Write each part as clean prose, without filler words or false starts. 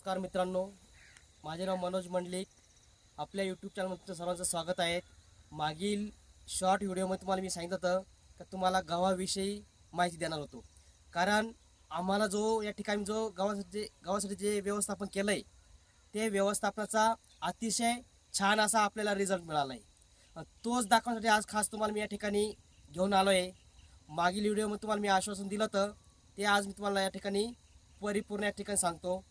नमस्कार मित्रांनो, माझे नाव मनोज मंडलिक. आपल्या यूट्यूब चॅनलमध्ये सर्वांचं स्वागत आहे. मागील शॉर्ट व्हिडिओमध्ये तुम्हाला मी सांगितलं होतं की तुम्हाला गावाविषयी माहिती देणार होतो. कारण आम्हाला जो या ठिकाणी जो गावासाठी जे व्यवस्थापन केलं आहे ते व्यवस्थापनाचा अतिशय छान असा आपल्याला रिझल्ट मिळाला आहे. तोच दाखवण्यासाठी आज खास तुम्हाला मी या ठिकाणी घेऊन आलो आहे. मागील व्हिडिओमध्ये तुम्हाला मी आश्वासन दिलं होतं ते आज मी तुम्हाला या ठिकाणी परिपूर्ण या ठिकाणी सांगतो.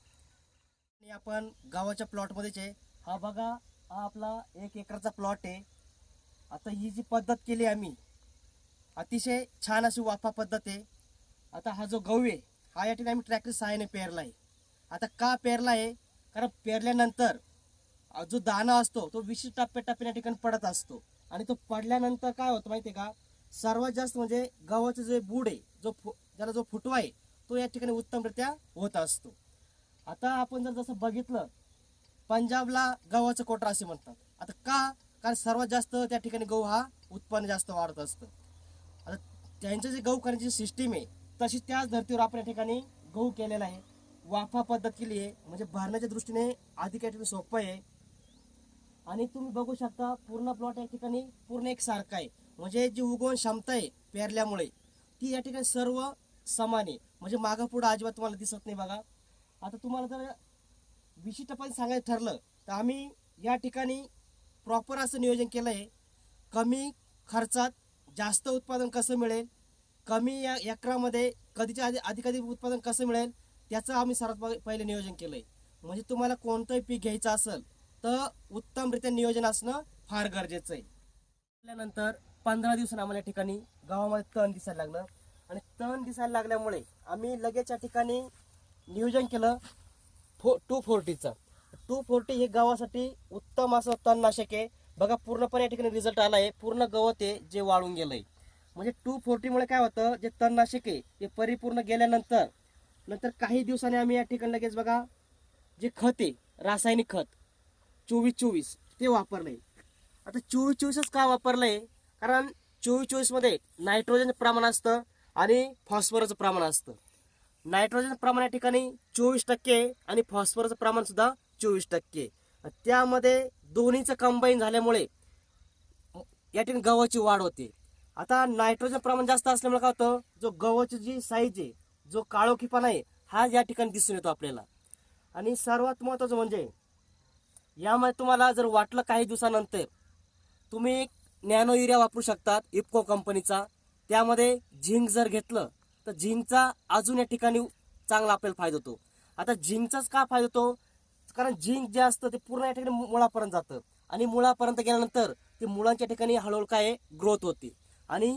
आणि आपण गावाच्या प्लॉटमध्येच आहे. हा बघा, हा आपला 1 एकरचा प्लॉट आहे. आता ही जी पद्धत केली आम्ही, अतिशय छान अशी वाफा पद्धत आहे. आता हा जो गहू आहे हा या ठिकाणी आम्ही ट्रॅक्टर सहाय्याने पेरला आहे. आता का पेरला आहे? कारण पेरल्यानंतर जो दाणा असतो तो विशिष्ट टप्प्याटप्प्याने या ठिकाणी पडत असतो. आणि तो पडल्यानंतर काय होतं माहिती आहे का, सर्वात जास्त म्हणजे गव्हाचं जे बूड आहे, ज्याला जो फुटवा आहे तो या ठिकाणी उत्तमरित्या होत असतो. आता आपण जर जसं बघितलं, पंजाबला गव्हाचं कोटर असे म्हणतात. आता का? कारण सर्वात जास्त त्या ठिकाणी गहू हा उत्पन्न जास्त वाढत असतं. आता त्यांचं जे गहू करण्याची सिस्टीम आहे तशी त्याच धर्तीवर आपण या ठिकाणी गहू केलेला आहे. वाफा पद्धत केली आहे, म्हणजे भरण्याच्या दृष्टीने अधिक या ठिकाणी सोपं आहे. आणि तुम्ही बघू शकता पूर्ण प्लॉट या ठिकाणी पूर्ण एक सारखा आहे. म्हणजे जी उगवण क्षमता आहे पेरल्यामुळे ती या ठिकाणी सर्व समान आहे. म्हणजे मागं पुढं अजिबात तुम्हाला दिसत नाही. बघा, आता तुम्हाला जर विशिष्टपणे सांगायचं ठरलं तर आम्ही या ठिकाणी प्रॉपर असं नियोजन केलं आहे. कमी खर्चात जास्त उत्पादन कसं मिळेल, कमी या एकरामध्ये कधीच्या अधिकाधिक उत्पादन कसं मिळेल त्याचं आम्ही सर्वात पहिले नियोजन केलं आहे. म्हणजे तुम्हाला कोणतंही पीक घ्यायचं असेल तर उत्तमरित्या नियोजन असणं फार गरजेचं आहे. त्यानंतर 15 दिवसांनी आम्हाला या ठिकाणी गावामध्ये तण दिसायला लागलं. आणि तण दिसायला लागल्यामुळे आम्ही लगेच या ठिकाणी नियोजन केलं 240चं. 240 हे गावासाठी उत्तम असं तणनाशक आहे. बघा, पूर्णपणे या ठिकाणी रिझल्ट आला आहे. पूर्ण गवत आहे जे वाळून गेलंय. म्हणजे 240मुळे काय होतं, जे तणनाशक आहे ते परिपूर्ण गेल्यानंतर काही दिवसांनी आम्ही या ठिकाणी लगेच बघा जे खत आहे, रासायनिक खत 24-24 ते वापरलंय. आता 24-24च का वापरलंय? कारण 24-24मध्ये नायट्रोजनचं प्रमाण असतं आणि फॉस्फरसचं प्रमाण असतं. नायट्रोजन प्रमाण या ठिकाणी 24% आणि फॉस्फरसचं प्रमाण सुद्धा 24%. त्यामध्ये दोन्हीचं कंबाईन झाल्यामुळे या ठिकाणी गव्हाची वाढ होते. आता नायट्रोजन प्रमाण जास्त असल्यामुळे काय होतं, जो गव्हाची जी साईज आहे, जो काळोखीपणा आहे हा या ठिकाणी दिसून येतो आपल्याला. आणि सर्वात महत्त्वाचं म्हणजे यामध्ये तुम्हाला जर वाटलं काही दिवसानंतर तुम्ही नॅनो युरिया वापरू शकतात इफको कंपनीचा. त्यामध्ये झिंक जर घेतलं तर झिंकचा अजून या ठिकाणी चांगला आपल्याला फायदा होतो. आता झिंकचाच का फायदा होतो? कारण झिंक जे असतं ते पूर्ण या ठिकाणी मुळापर्यंत जातं आणि मुळापर्यंत गेल्यानंतर ते मुळांच्या ठिकाणी हळूहळू काय ग्रोथ होते आणि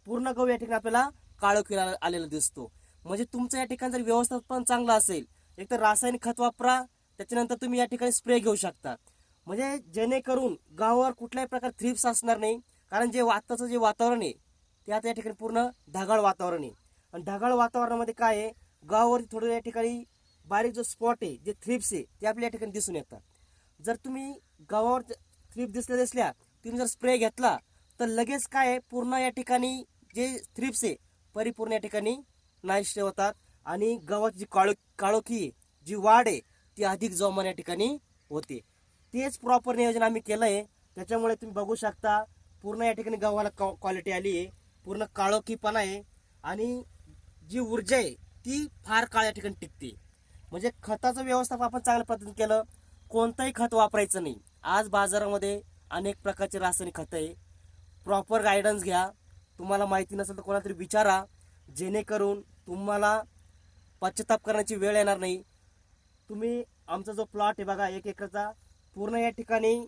पूर्ण गहू या ठिकाणी आपल्याला काळोखीला आलेला दिसतो. म्हणजे तुमचं या ठिकाणी जर व्यवस्थापन चांगलं असेल, एक तर रासायनिक खत वापरा, त्याच्यानंतर तुम्ही या ठिकाणी स्प्रे घेऊ शकता. म्हणजे जेणेकरून गावावर कुठल्याही प्रकार थ्रिप्स असणार नाही. कारण जे आत्ताचं जे वातावरण आहे ते आता या ठिकाणी पूर्ण ढगाळ वातावरण आहे. आणि ढगाळ वातावरणामध्ये काय आहे, गावावरती थोडं या ठिकाणी बारीक जो स्पॉट आहे, जे थ्रिप्स आहे ते आपल्या या ठिकाणी दिसून येतात. जर तुम्ही गावावर थ्रिप्स दिसल्या तुम्ही जर स्प्रे घेतला तर लगेच काय आहे, पूर्ण या ठिकाणी जे थ्रिप्स आहे परिपूर्ण या ठिकाणी नाहीसे होतात आणि गव्हाची जी काळोखी आहे, जी वाढ आहे ती अधिक जोमान या ठिकाणी होते. तेच प्रॉपर नियोजन आम्ही केलं आहे. त्याच्यामुळे तुम्ही बघू शकता पूर्ण या ठिकाणी गव्हाला क्वालिटी आली आहे, पूर्ण काळोखीपणा आहे आणि जी ऊर्जा आहे ती फार काळ या ठिकाणी टिकते. म्हणजे खताचं व्यवस्थापन आपण चांगल्या पद्धतीने केलं, कोणतंही खत वापरायचं नाही. आज बाजारामध्ये अनेक प्रकारचे रासायनिक खतं आहे. प्रॉपर गायडन्स घ्या. तुम्हाला माहिती नसेल तर कोणातरी विचारा, जेणेकरून तुम्हाला पश्चाताप करण्याची वेळ येणार नाही. तुम्ही आमचा जो प्लॉट आहे बघा 1 एकरचा, पूर्ण या ठिकाणी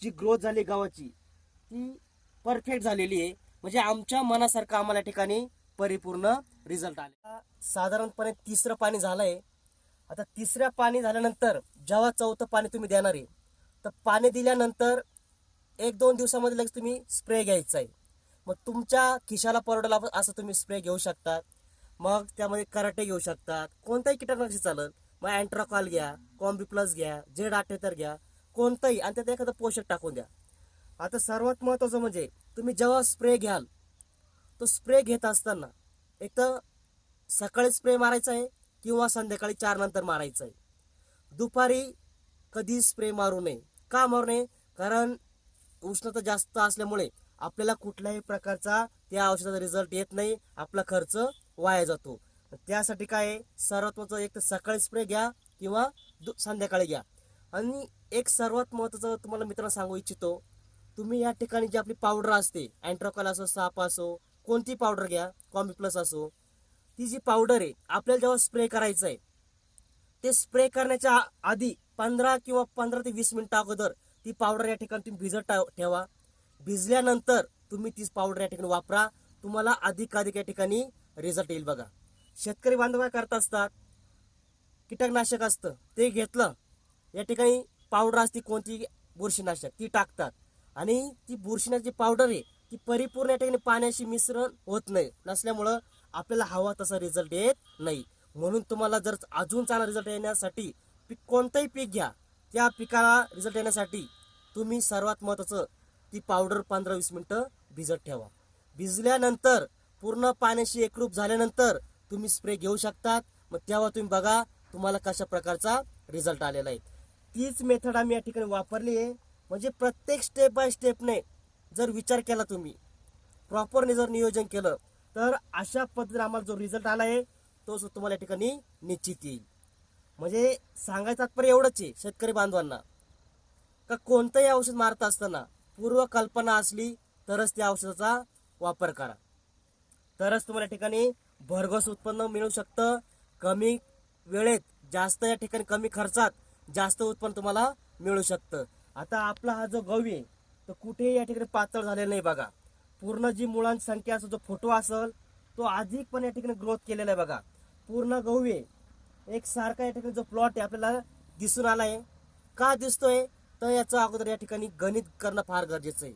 जी ग्रोथ झाली गावाची ती परफेक्ट झालेली आहे. म्हणजे आमच्या मनासारखं आम्हाला या ठिकाणी परिपूर्ण रिझल्ट आले. साधारणपणे 3रं पाणी झालंय. आता 3रं पाणी झाल्यानंतर जेव्हा 4थं पाणी तुम्ही देणार आहे तर पाणी दिल्यानंतर 1-2 दिवसामध्ये लगेच तुम्ही स्प्रे घ्यायचा आहे. मग तुमच्या खिशाला परवडेल असं तुम्ही स्प्रे घेऊ शकतात. मग त्यामध्ये कराटे घेऊ शकतात, कोणताही कीटकनाशक चालेल. मग अँट्राकॉल घ्या, कॉम्बी प्लस घ्या, Z78 घ्या, कोणतंही, आणि त्यात एखादं पोषक टाकून द्या. आता सर्वात महत्त्वाचं म्हणजे तुम्ही जेव्हा स्प्रे घ्याल तो स्प्रे घेत असताना एक तर सकाळी स्प्रे मारायचा आहे किंवा संध्याकाळी 4 नंतर मारायचा आहे. दुपारी कधी स्प्रे मारू नये. का मारू नये? कारण उष्णता जास्त असल्यामुळे आपल्याला कुठल्याही प्रकारचा त्या औषधाचा रिझल्ट येत नाही, आपला खर्च वाया जातो. त्यासाठी काय आहे, सर्वात महत्त्वाचं एक तर सकाळी स्प्रे घ्या किंवा संध्याकाळी घ्या. आणि एक सर्वात महत्त्वाचं तुम्हाला मित्रांनो सांगू इच्छितो, तुम्ही या ठिकाणी जी आपली पावडर असते, अँट्रोकॉल असो, साप असो, कोणती पावडर घ्या, कॉम्बी प्लस असो, ती जी पावडर आहे आपल्याला जेव्हा स्प्रे करायचं आहे, ते स्प्रे करण्याच्या आधी 15 ते 20 मिनिटं अगोदर ती पावडर या ठिकाणी तुम्ही भिजत ठेवा. भिजल्यानंतर तुम्ही ती पावडर या ठिकाणी वापरा. तुम्हाला अधिक या ठिकाणी रिझल्ट येईल. बघा, शेतकरी बांधव काय करत असतात, कीटकनाशक असतं ते घेतलं, या ठिकाणी पावडर असते कोणती बुरशीनाशक ती टाकतात आणि ती बुरशीनाशक पावडर आहे ती परिपूर्ण या ठिकाणी पाण्याशी मिश्रण होत नाही, नसल्यामुळं आपल्याला हवा तसा रिझल्ट येत नाही. म्हणून तुम्हाला जर अजून चांगला रिझल्ट येण्यासाठी कोणतंही पीक घ्या, त्या पिकाला रिझल्ट येण्यासाठी तुम्ही सर्वात महत्त्वाचं ती पावडर 15-20 मिनिटं भिजत ठेवा. भिजल्यानंतर पूर्ण पाण्याशी एकरूप झाल्यानंतर तुम्ही स्प्रे घेऊ शकतात. मग तेव्हा तुम्ही बघा तुम्हाला कशा प्रकारचा रिझल्ट आलेला आहे. तीच मेथड आम्ही या ठिकाणी वापरली आहे. म्हणजे प्रत्येक स्टेप बाय स्टेपने जर विचार केला, तुम्ही प्रॉपरने जर नियोजन केलं, तर अशा पद्धतीने आम्हाला जो रिझल्ट आला आहे तो तुम्हाला या ठिकाणी निश्चित येईल. म्हणजे सांगायचं तात्पर्य एवढंच आहे शेतकरी बांधवांना, का कोणतंही औषध मारत असताना पूर्व कल्पना असली तरच त्या औषधाचा वापर करा, तरच तुम्हाला या ठिकाणी भरघोस उत्पन्न मिळू शकतं. कमी वेळेत जास्त, या ठिकाणी कमी खर्चात जास्त उत्पन्न तुम्हाला मिळू शकतं. आता आपला हा जो गहू आहे तो कुठेही या ठिकाणी पातळ झालेला नाही. बघा, पूर्ण जी मुळांची संख्या असेल, जो फोटो असेल तो अधिक पण या ठिकाणी ग्रोथ केलेला आहे. बघा, पूर्ण गहू आहे एक सारखा या ठिकाणी जो प्लॉट आहे आपल्याला दिसून आला आहे. का दिसतोय? तर याचं अगोदर या ठिकाणी गणित करणं फार गरजेचं आहे.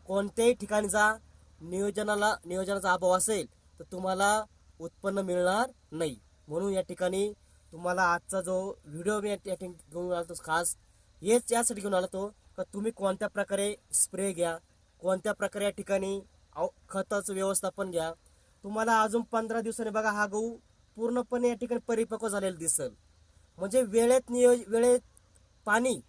कोणत्याही ठिकाणी जा, नियोजनाचा अभाव असेल तर तुम्हाला उत्पन्न मिळणार नाही. म्हणून या ठिकाणी तुम्हाला आजचा जो व्हिडिओ मी या ठिकाणी घेऊन आलो खास हेच यासाठी घेऊन आलो तो, का तुम्ही कोणत्या प्रकारे स्प्रे घ्या, कोणत्या प्रकारे या ठिकाणी खताचं व्यवस्थापन घ्या. तुम्हाला अजून 15 दिवसांनी बघा हा गहू पूर्णपणे या ठिकाणी परिपक्व झालेला दिसेल. म्हणजे वेळेत पाणी,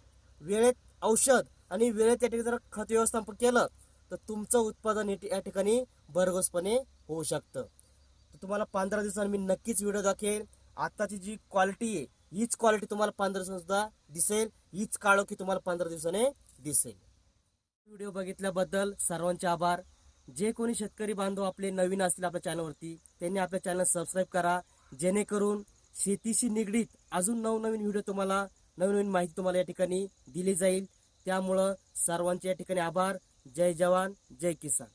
वेळेत औषध आणि वेळेत या ठिकाणी जर खत व्यवस्थापन केलं तर तुमचं उत्पादन या ठिकाणी भरघोसपणे होऊ शकतं. तर तुम्हाला 15 दिवसांनी मी नक्कीच व्हिडिओ दाखवेल. आताची जी क्वालिटी आहे हीच क्वालिटी तुम्हाला 15 दिवसांनी सुद्धा दिसेल, हीच काळोखी तुम्हाला 15 दिवसाने दिसेल. व्हिडिओ बघितल्याबद्दल सर्वांचे आभार. जे कोणी शेतकरी बांधव आपले नवीन असतील आपल्या चॅनलवरती, त्यांनी आपल्या चॅनल सबस्क्राईब करा, जेणेकरून शेतीशी निगडीत अजून नवनवीन व्हिडिओ तुम्हाला, नवनवीन माहिती तुम्हाला या ठिकाणी दिली जाईल. त्यामुळं सर्वांचे या ठिकाणी आभार. जय जवान, जय किसान.